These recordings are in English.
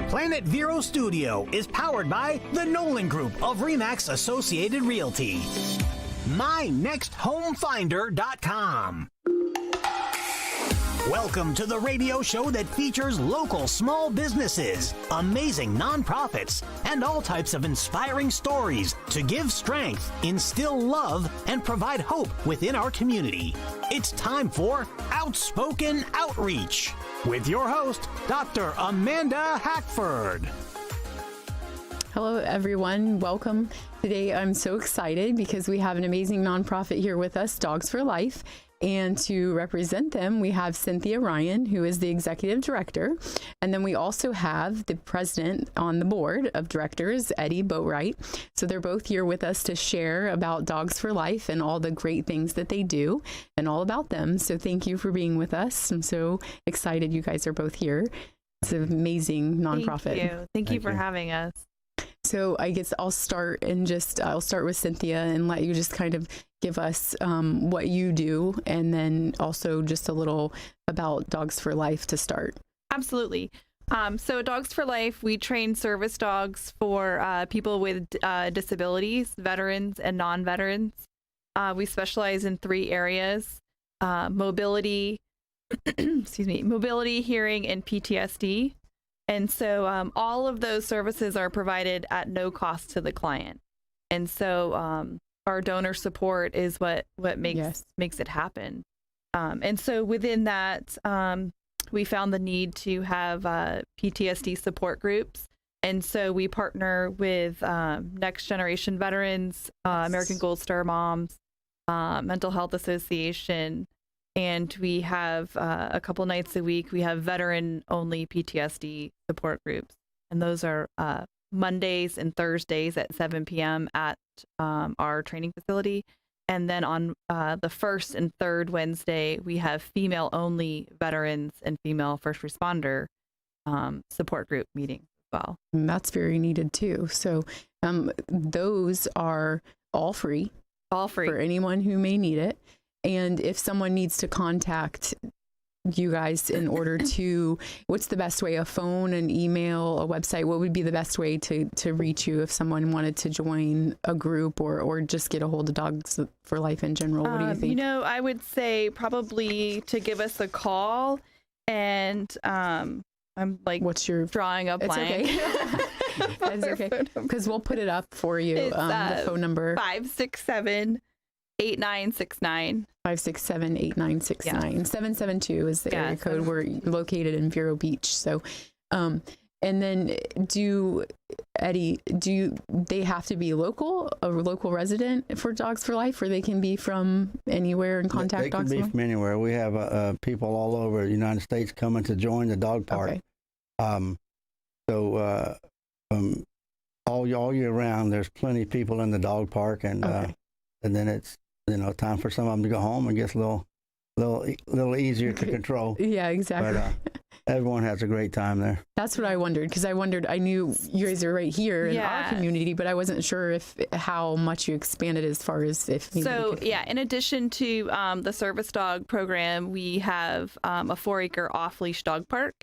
Planet Vero Studio is powered by the Nolan Group of RE/MAX Associated Realty. MyNextHomeFinder.com. Welcome to the radio show that features local small businesses, amazing nonprofits, and all types of inspiring stories to give strength, instill love, and provide hope within our community. It's time for Outspoken Outreach with your host, Dr. Amanda Hackford. Hello, everyone. Welcome. Today, I'm so excited because we have an amazing nonprofit here with us, Dogs for Life. And to represent them, we have Cynthia Ryan, who is the executive director. And then we also have the president on the board of directors, Eddie Boatwright. So they're both here with us to share about Dogs for Life and all the great things that they do and all about them. So thank you for being with us. I'm so excited you guys are both here. It's an amazing nonprofit. Thank you for having us. So I guess I'll start with Cynthia and let you just kind of give us what you do, and then also just a little about Dogs for Life to start. Absolutely. So Dogs for Life, we train service dogs for people with disabilities, veterans and non-veterans. We specialize in 3 areas: mobility, mobility, hearing, and PTSD. And so all of those services are provided at no cost to the client. And so our donor support is what makes it happen. And so within that, we found the need to have PTSD support groups. And so we partner with Next Generation Veterans, American Gold Star Moms, Mental Health Association. And we have a couple nights a week, we have veteran-only PTSD support groups. And those are Mondays and Thursdays at 7 p.m. at our training facility. And then on the first and third Wednesday, we have female-only veterans and female first responder support group meetings as well. And that's very needed too. So those are all free for anyone who may need it. And if someone needs to contact you guys in order to, what's the best way? A phone, an email, a website? What would be the best way to reach you if someone wanted to join a group or just get a hold of Dogs for Life in general? What do you think? I would say probably to give us a call, and I'm like, what's your drawing up blank? Okay. That's okay, because we'll put it up for you. It's, the phone number 567-8969. 567-8969. 772 is the area code. We're located in Vero Beach. So, and then Eddie, they have to be a local resident for Dogs for Life, or they can be from anywhere and contact Dogs for Life? They can be from anywhere. We have people all over the United States coming to join the dog park. Okay. All year round, there's plenty of people in the dog park, and then it's time for some of them to go home. It gets a little easier to control. Yeah, exactly. But everyone has a great time there. That's what I wondered, because I knew you guys are right here in our community, but I wasn't sure how much you expanded as far as if. In addition to the service dog program, we have a 4-acre off-leash dog park.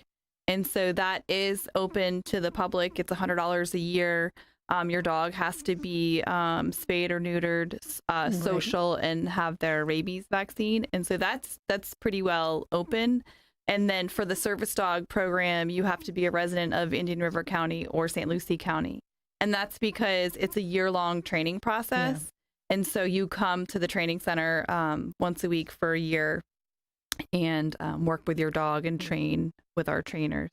And so that is open to the public. It's $100 a year. Your dog has to be spayed or neutered, social, and have their rabies vaccine. And so that's pretty well open. And then for the service dog program, you have to be a resident of Indian River County or St. Lucie County. And that's because it's a year-long training process. Yeah. And so you come to the training center once a week for a year and work with your dog and train with our trainers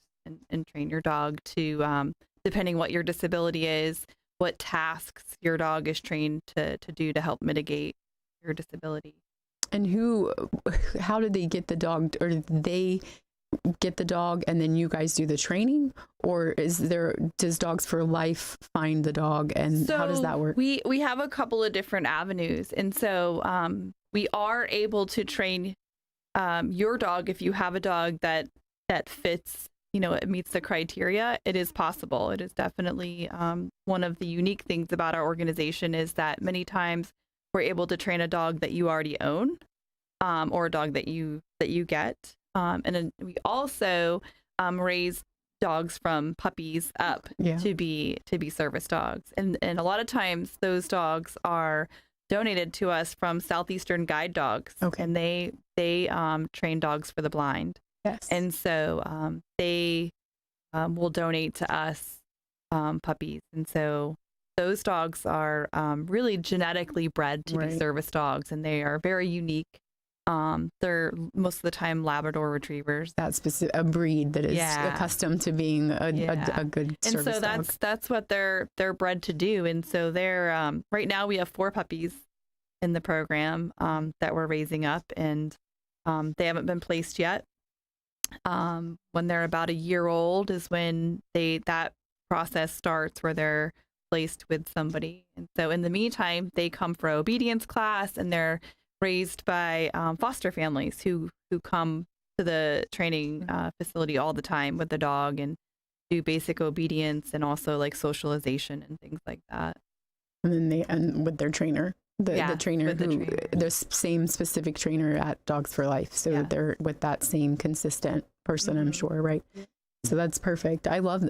and train your dog to depending what your disability is, what tasks your dog is trained to do to help mitigate your disability. And how did they get the dog, or did they get the dog and then you guys do the training? Or does Dogs for Life find the dog, and how does that work? We have a couple of different avenues. And so we are able to train your dog if you have a dog that fits, it meets the criteria. It is possible. It is definitely one of the unique things about our organization is that many times we're able to train a dog that you already own, or a dog that you get. And then we also raise dogs from puppies up to be service dogs, and a lot of times those dogs are donated to us from Southeastern Guide Dogs, and they train dogs for the blind. Yes, and so they will donate to us puppies, and so those dogs are really genetically bred to be service dogs, and they are very unique. They're most of the time Labrador Retrievers. That's specific, a breed that is accustomed to being a good service dog. And so that's what they're bred to do. And so they're right now we have 4 puppies in the program that we're raising up, and they haven't been placed yet. When they're about a year old is when that process starts, where they're placed with somebody. And so in the meantime, they come for obedience class, and they're raised by foster families who come to the training facility all the time with the dog and do basic obedience and also like socialization and things like that. And then with their trainer, the trainer the same specific trainer at Dogs for Life. So they're with that same consistent person, I'm sure, right? So that's perfect. I love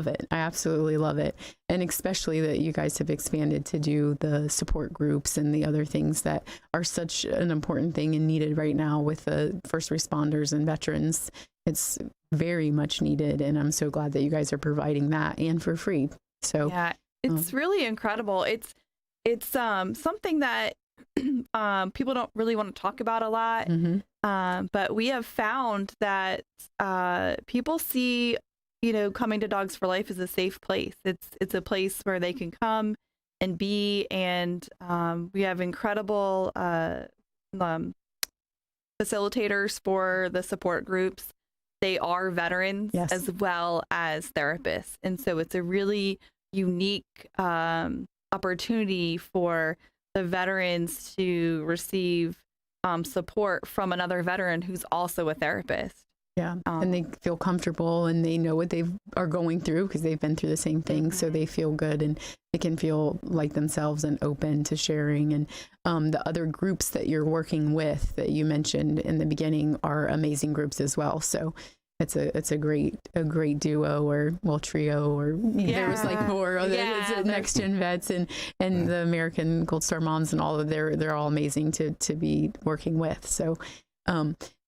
it. I absolutely love it. And especially that you guys have expanded to do the support groups and the other things that are such an important thing and needed right now with the first responders and veterans. It's very much needed. And I'm so glad that you guys are providing that and for free. So yeah, it's really incredible. It's something that people don't really want to talk about a lot. But we have found that people see, coming to Dogs for Life as a safe place. It's a place where they can come and be, and we have incredible facilitators for the support groups. They are veterans as well as therapists, and so it's a really unique opportunity for the veterans to receive support from another veteran who's also a therapist. Yeah, and they feel comfortable and they know what they are going through because they've been through the same thing. So they feel good and they can feel like themselves and open to sharing. And the other groups that you're working with that you mentioned in the beginning are amazing groups as well. So it's a great duo or trio, or there was like 4 Next Gen Vets and the American Gold Star Moms and all of they're all amazing to be working with. So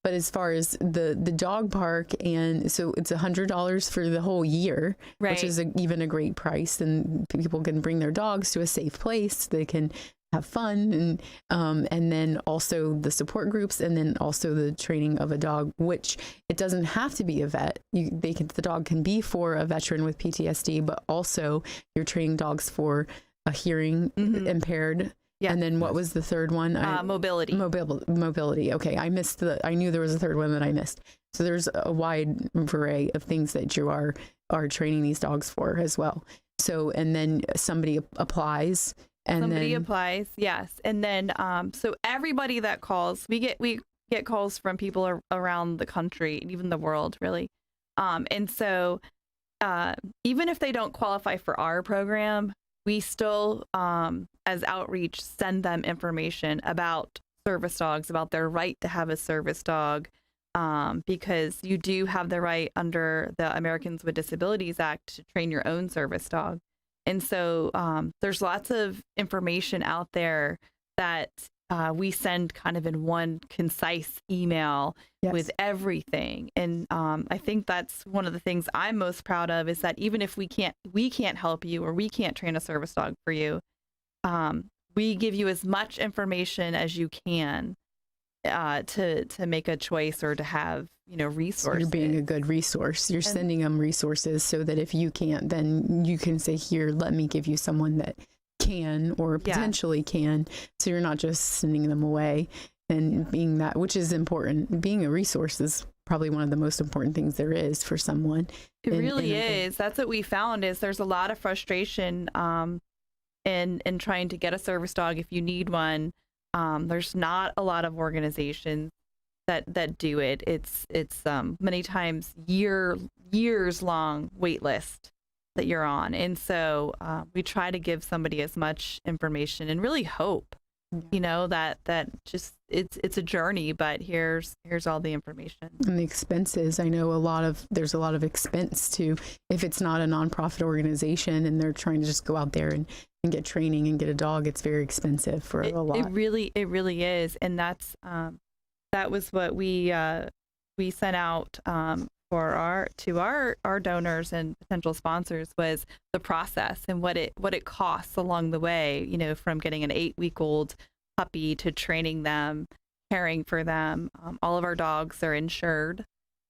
but as far as the dog park, and so it's $100 for the whole year, which is even a great price, and people can bring their dogs to a safe place. They can have fun, and then also the support groups, and then also the training of a dog, which it doesn't have to be a vet. The dog can be for a veteran with PTSD, but also you're training dogs for a hearing impaired. Yeah. And then what was the third one? Mobility. Mobility. Okay. I knew there was a third one that I missed. So there's a wide array of things that you are training these dogs for as well. So, and then somebody applies. Somebody applies, yes. And then, so everybody that calls, we get calls from people around the country, and even the world, really. And so, even if they don't qualify for our program, we still, as outreach, send them information about service dogs, about their right to have a service dog, because you do have the right under the Americans with Disabilities Act to train your own service dog. And so there's lots of information out there that we send kind of in one concise email with everything. And I think that's one of the things I'm most proud of, is that even if we can't help you, or we can't train a service dog for you, we give you as much information as you can to make a choice, or to have resources. So you're being a good resource. You're sending them resources so that if you can't, then you can say, here, let me give you someone that can, or potentially can. So you're not just sending them away. And being that, which is important, being a resource is probably one of the most important things there is for someone. It really is. That's what we found, is there's a lot of frustration in trying to get a service dog if you need one. There's not a lot of organizations that do it. It's many times years long wait list that you're on. And so we try to give somebody as much information and really hope you know, that just it's a journey, but here's all the information. And the expenses, I know there's a lot of expense to, if it's not a nonprofit organization and they're trying to just go out there and get training and get a dog, it's very expensive for a lot. It really is. And that was what we sent out to our donors and potential sponsors, was the process and what it costs along the way, you know, from getting an 8-week-old puppy to training them, caring for them. All of our dogs are insured,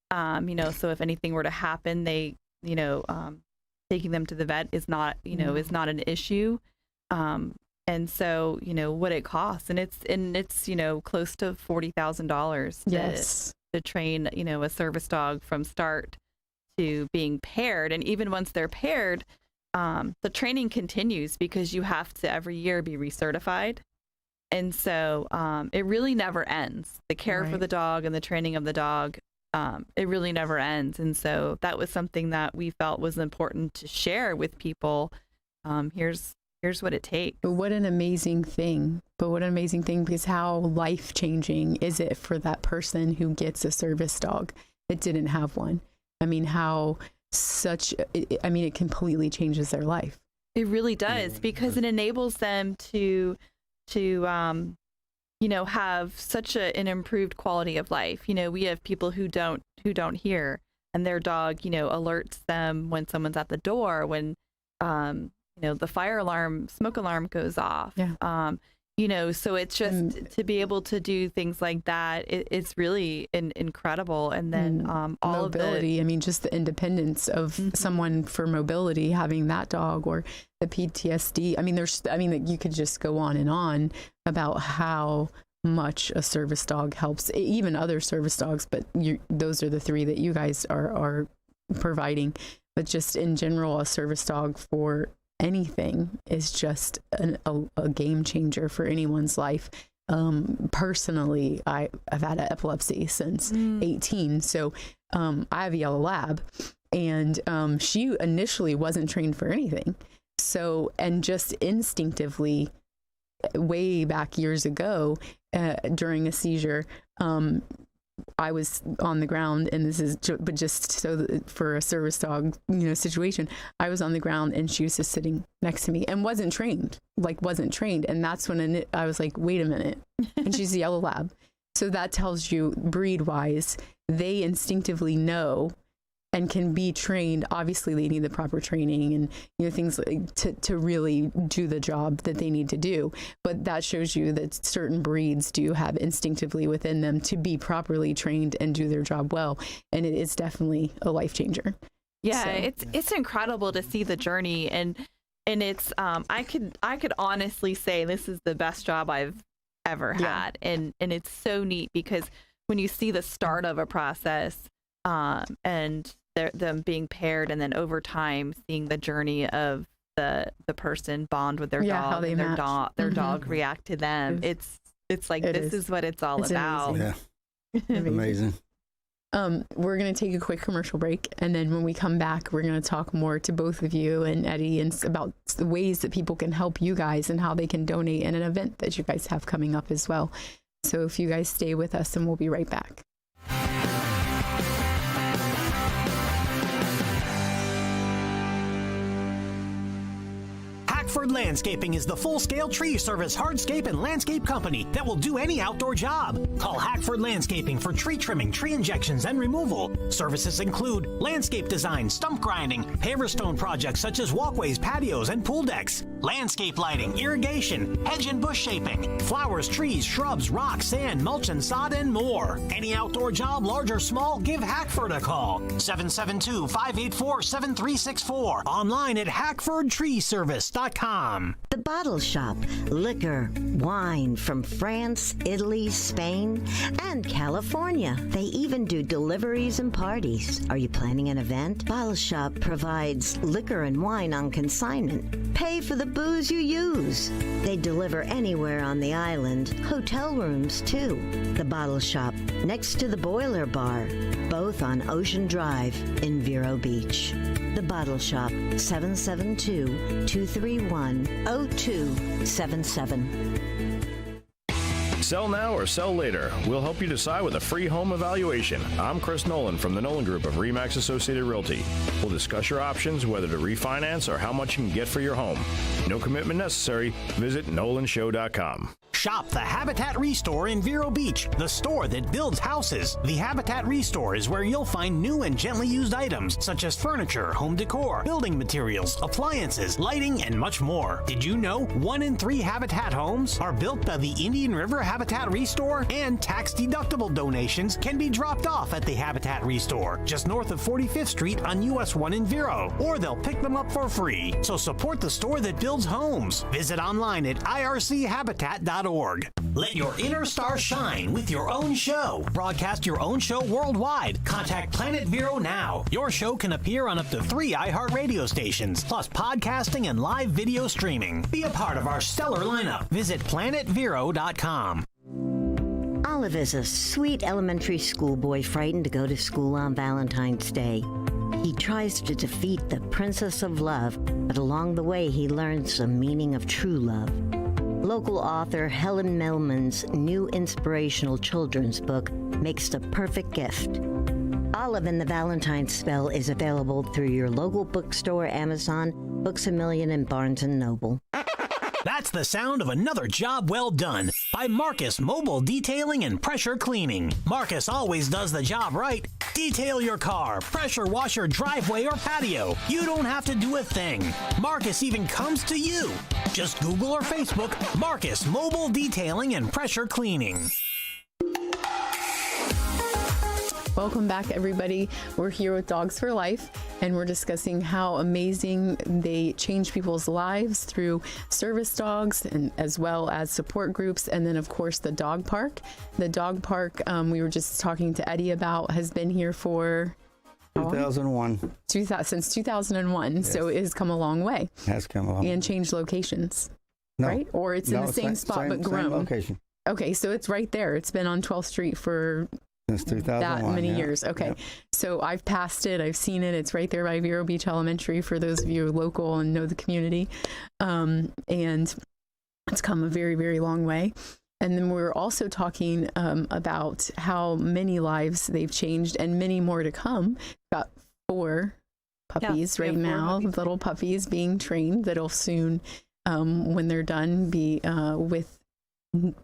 you know, so if anything were to happen, they, you know, taking them to the vet is not, you know, is not an issue. And so, you know, what it costs, and it's, you know, close to $40,000 Yes. to train, you know, a service dog from start to being paired. And even once they're paired, the training continues, because you have to every year be recertified. And so it really never ends. The care for the dog and the training of the dog, it really never ends. And so that was something that we felt was important to share with people. Here's what it takes. But what an amazing thing. Because how life-changing is it for that person who gets a service dog that didn't have one? I mean, it completely changes their life. It really does, because it enables them to you know, have such an improved quality of life. You know, we have people who don't hear, and their dog, you know, alerts them when someone's at the door, when you know, the fire alarm, smoke alarm goes off. Yeah. You know, so it's just to be able to do things like that, it's really incredible. And then all mobility, of I mean, just the independence of someone for mobility, having that dog, or the PTSD. I mean, you could just go on and on about how much a service dog helps, even other service dogs, but those are the 3 that you guys are providing. But just in general, a service dog for anything is just a game changer for anyone's life. Personally, I've had epilepsy since 18. So I have a yellow lab, and she initially wasn't trained for anything. So, and just instinctively, way back years ago, during a seizure, I was on the ground, and this is, but just so that for a service dog, you know, situation, I was on the ground and she was just sitting next to me and wasn't trained. And that's when I was like, wait a minute. And she's a yellow lab. So that tells you, breed wise, they instinctively know and can be trained. Obviously they need the proper training and, you know, things like to really do the job that they need to do. But that shows you that certain breeds do have instinctively within them to be properly trained and do their job well. And it is definitely a life changer. Yeah, so it's incredible to see the journey, and it's I could honestly say this is the best job I've ever had. And it's so neat, because when you see the start of a process, and them being paired, and then over time seeing the journey of the person bond with their dog, how they and their dog react to them. It's like, this is what it's all about. Yeah. Amazing. We're going to take a quick commercial break, and then when we come back, we're going to talk more to both of you and Eddie and about the ways that people can help you guys and how they can donate in an event that you guys have coming up as well. So if you guys stay with us, and we'll be right back. Hackford Landscaping is the full-scale tree service hardscape and landscape company that will do any outdoor job. Call Hackford Landscaping for tree trimming, tree injections, and removal. Services include landscape design, stump grinding, paver stone projects such as walkways, patios, and pool decks, landscape lighting, irrigation, hedge and bush shaping, flowers, trees, shrubs, rocks, sand, mulch and sod, and more. Any outdoor job, large or small, give Hackford a call. 772-584-7364. Online at hackfordtreeservice.com. The Bottle Shop. Liquor, wine from France, Italy, Spain, and California. They even do deliveries and parties. Are you planning an event? Bottle Shop provides liquor and wine on consignment. Pay for the booze you use. They deliver anywhere on the island. Hotel rooms, too. The Bottle Shop, next to the Boiler Bar, both on Ocean Drive in Vero Beach. The Bottle Shop, 772-231-0277. Sell now or sell later. We'll help you decide with a free home evaluation. I'm Chris Nolan from the Nolan Group of RE/MAX Associated Realty. We'll discuss your options, whether to refinance or how much you can get for your home. No commitment necessary. Visit nolanshow.com. Shop the Habitat Restore in Vero Beach, the store that builds houses. The Habitat Restore is where you'll find new and gently used items such as furniture, home decor, building materials, appliances, lighting, and much more. Did you know 1 in 3 Habitat homes are built by the Indian River Habitat Restore? And tax-deductible donations can be dropped off at the Habitat Restore, just north of 45th Street on US 1 in Vero, or they'll pick them up for free. So support the store that builds homes. Visit online at irchabitat.org. Let your inner star shine with your own show. Broadcast your own show worldwide. Contact Planet Vero now. Your show can appear on up to 3 iHeartRadio stations, plus podcasting and live video streaming. Be a part of our stellar lineup. Visit planetvero.com. Olive is a sweet elementary school boy frightened to go to school on Valentine's Day. He tries to defeat the Princess of Love, but along the way he learns the meaning of true love. Local author Helen Millman's new inspirational children's book makes the perfect gift. Olive and the Valentine Spell is available through your local bookstore, Amazon, Books A Million, and Barnes & Noble. That's the sound of another job well done by Marcus Mobile Detailing and Pressure Cleaning. Marcus always does the job right. Detail your car, pressure wash your driveway or patio. You don't have to do a thing. Marcus even comes to you. Just Google or Facebook Marcus Mobile Detailing and Pressure Cleaning. Welcome back, everybody. We're here with Dogs for Life, and we're discussing how amazing they change people's lives through service dogs and as well as support groups. And then, of course, the dog park. The dog park, we were just talking to Eddie about, has been here for 2001. Since 2001. Yes. So it has come a long way. Has come a long way. And changed locations, no. Right? Or it's in the same spot but grown. Same location. Okay, so it's right there. It's been on 12th Street for since 2001. That many years. Okay. Yep. So I've passed it. I've seen it. It's right there by Vero Beach Elementary for those of you local and know the community. And it's come a very, very long way. And then we were also talking about how many lives they've changed and many more to come. Got 4 puppies right now, little puppies being trained that'll soon, when they're done, be with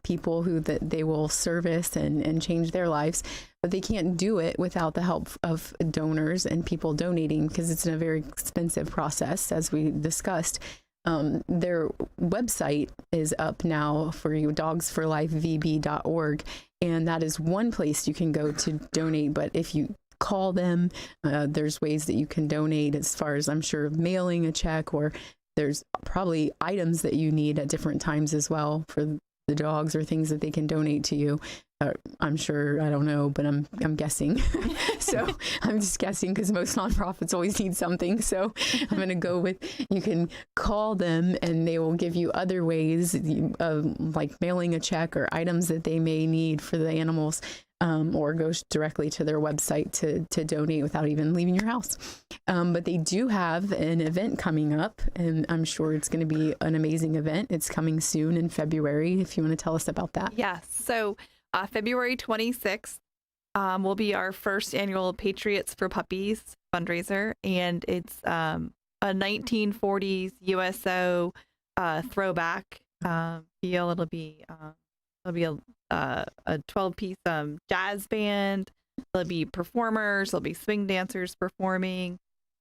people who that they will service and change their lives, but they can't do it without the help of donors and people donating, because it's a very expensive process, as we discussed. Their website is up now for you, dogsforlifevb.org, and that is one place you can go to donate. But if you call them, there's ways that you can donate, as far as I'm sure mailing a check, or there's probably items that you need at different times as well for the dogs, or things that they can donate to you. I'm sure, I don't know, but I'm guessing. So I'm just guessing, because most nonprofits always need something. So I'm going to go with, you can call them and they will give you other ways of like mailing a check or items that they may need for the animals, or go directly to their website to donate without even leaving your house. But they do have an event coming up, and I'm sure it's going to be an amazing event. It's coming soon in February, if you want to tell us about that. Yes. So February 26th will be our first annual Patriots for Puppies fundraiser, and it's a 1940s USO throwback feel. It'll be a 12-piece jazz band. There'll be performers. There'll be swing dancers performing,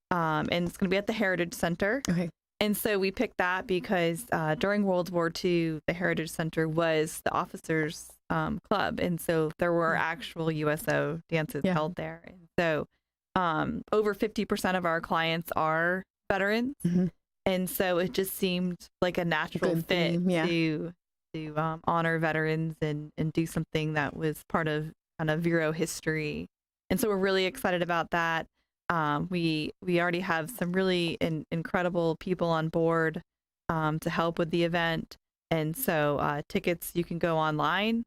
and it's going to be at the Heritage Center. Okay. And so we picked that because during World War II, the Heritage Center was the officers' club, and so there were actual USO dances held there. And so over 50% of our clients are veterans, and so it just seemed like a natural fit to honor veterans and do something that was part of kind of Vero history. And so we're really excited about that. We already have some really incredible people on board to help with the event. And so tickets, you can go online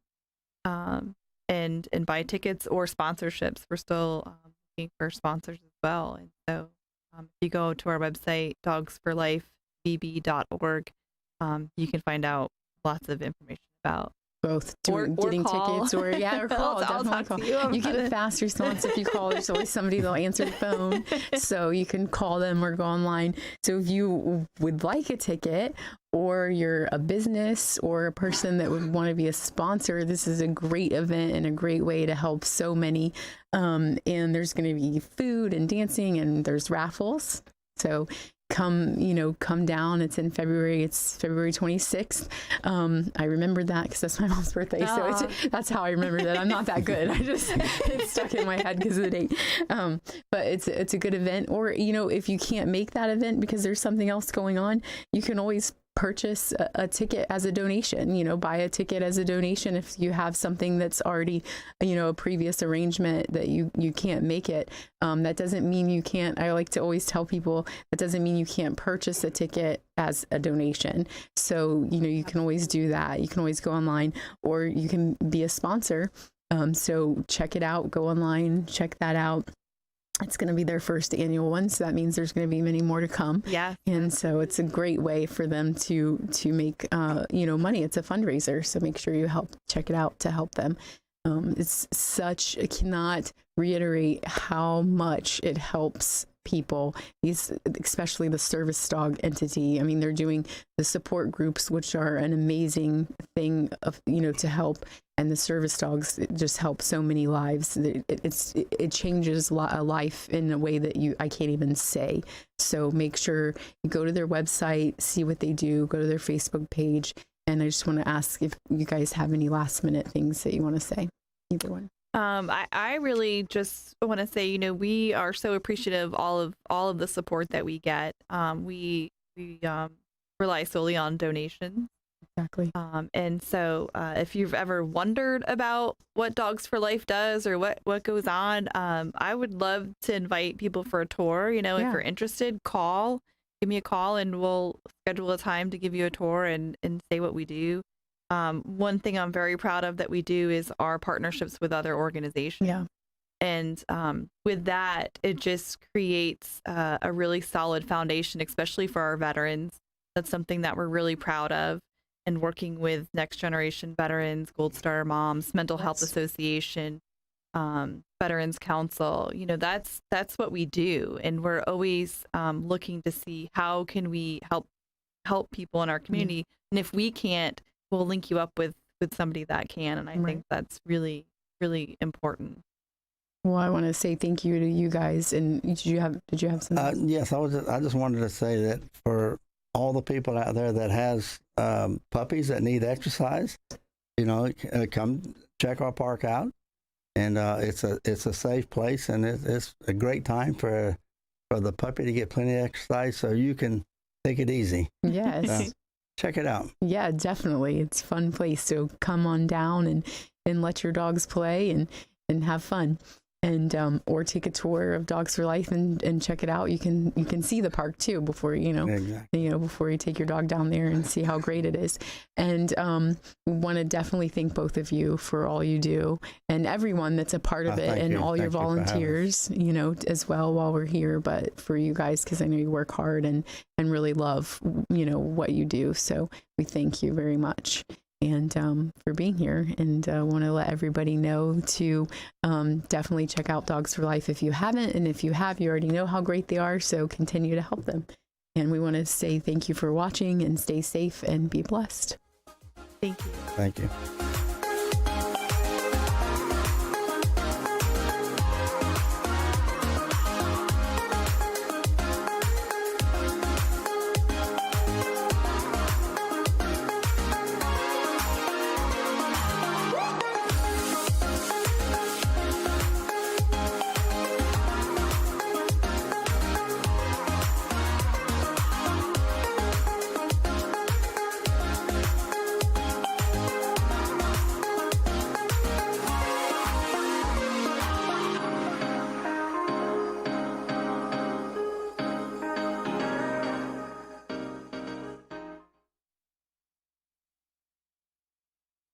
and buy tickets or sponsorships. We're still looking for sponsors as well. And so if you go to our website, dogsforlifevb.org, you can find out lots of information about both Or getting call. tickets or or call. I'll Definitely talk call. to you about You get a it. fast response if you call. There's always somebody that'll answer the phone, so you can call them or go online. So if you would like a ticket, or you're a business or a person that would want to be a sponsor, this is a great event and a great way to help so many. And there's going to be food and dancing, and there's raffles. So come down. It's in February. It's February 26th. I remembered that because that's my mom's birthday. So that's how I remember that. I'm not that good. It's stuck in my head because of the date. But it's a good event. Or, if you can't make that event because there's something else going on, you can always purchase a ticket as a donation, buy a ticket as a donation. If you have something that's already, a previous arrangement that you can't make it, that doesn't mean you can't. I like to always tell people that doesn't mean you can't purchase a ticket as a donation. So, you can always do that. You can always go online, or you can be a sponsor. So check it out, go online, check that out. It's going to be their first annual one, so that means there's going to be many more to come. Yeah. And so it's a great way for them to make money. It's a fundraiser, so make sure you check it out to help them. I cannot reiterate how much it helps people, especially the service dog entity. I mean, they're doing the support groups, which are an amazing thing to help. And the service dogs just help so many lives. It changes a life in a way that I can't even say. So make sure you go to their website, see what they do, go to their Facebook page. And I just want to ask if you guys have any last minute things that you want to say, either one. I really just want to say, we are so appreciative of all of the support that we get. We rely solely on donations. Exactly. And so if you've ever wondered about what Dogs for Life does or what goes on, I would love to invite people for a tour. If you're interested, give me a call and we'll schedule a time to give you a tour and say what we do. One thing I'm very proud of that we do is our partnerships with other organizations. Yeah. And with that, it just creates a really solid foundation, especially for our veterans. That's something that we're really proud of. And working with Next Generation Veterans, Gold Star Moms, Mental Health Association, Veterans Council, that's what we do. And we're always looking to see how can we help people in our community. And if we can't, we'll link you up with somebody that can. And I think that's really, really important. Well, I want to say thank you to you guys. And did you have something? Yes, I just wanted to say that for all the people out there that has puppies that need exercise, come check our park out, and it's a safe place, and it's a great time for the puppy to get plenty of exercise, so you can take it easy. Yes. Check it out. Yeah, definitely. It's a fun place. So come on down and let your dogs play and have fun. And or take a tour of Dogs for Life and check it out. You can see the park too before before you take your dog down there and see how great it is. And we want to definitely thank both of you for all you do and everyone that's a part of it, and all your volunteers, as well while we're here. But for you guys, because I know you work hard and really love what you do. So we thank you very much. And for being here, and want to let everybody know to definitely check out Dogs for Life if you haven't, and if you have, you already know how great they are, so continue to help them. And we want to say thank you for watching, and stay safe and be blessed. Thank you. Thank you.